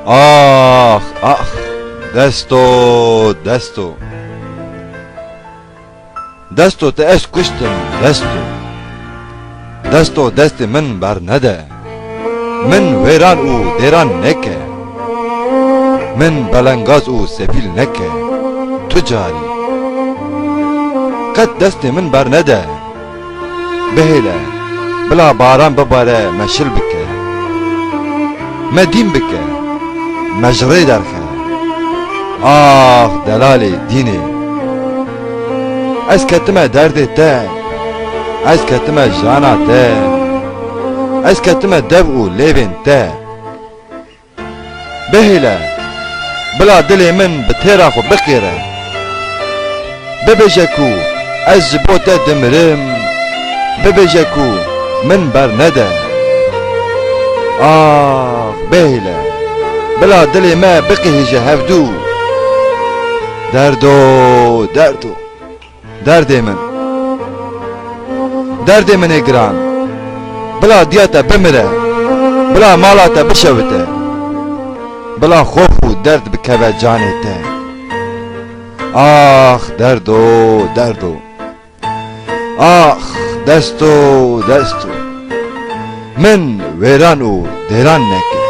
آخ آخ دستو دستو دستو تا اش کشتم دستو دست من بر نده من ویران او دیران نکه من بلنگاز او سفیل نکه تجاری قد دست من بر نده بهله بلا باران بباره مشل بکه مدین بکه مجری درخه آخ دلالی دینی از کتمه درد ته از کتمه جانا ته از کتمه دب و لیوین ته بهله بلا دلی من بتیرا خو بقیره ببجکو از جبوته دمرم ببجکو من بر نده آخ بهله بلا دلی ما بقیه هفدو دردو درد من اگران بلا دیاتا بمره بلا مالاتا بشوته بلا خوف و درد بکوه جانته آخ دردو آخ دستو من ویران و دیران نکه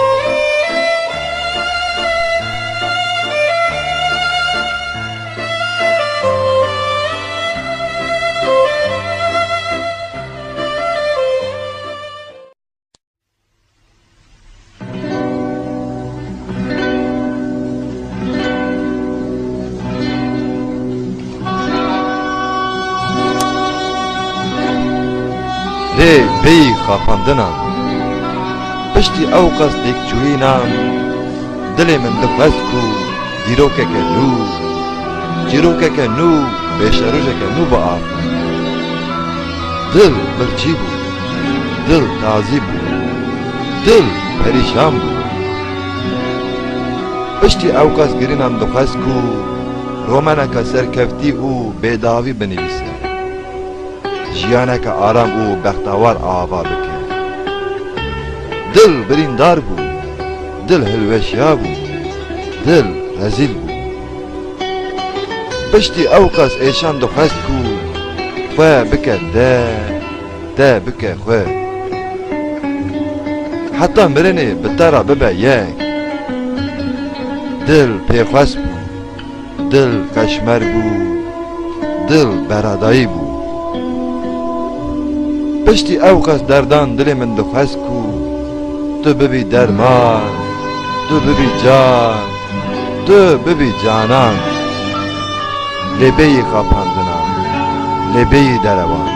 ری بی خاپاندنم پشتی او قصدک جوینم دل من دخوست کو دیروکه که نو بیشروجه که نو با آف دل برچی بود دل تازی بود دل پریشان بود پشتی او قصد گرینم دخوست کو رومنه سرکفتی او بیداوی بنویسه جیانه که آرام او بختوار آوا بکه دل بریندار بود دل هلوشیا بود دل رزیل بود پشتی اوقاس ایشان دخست کو خواه بکه ده بکه خواه حتی مرنه بتارا ببه یک دل پیخواست بود دل کشمر بود دل برادایی بود پشتی اوقاس دردان دل من دخست کو تو ببی درمان تو ببی جان تو ببی جانان لبه خاپاندنم لبه دروان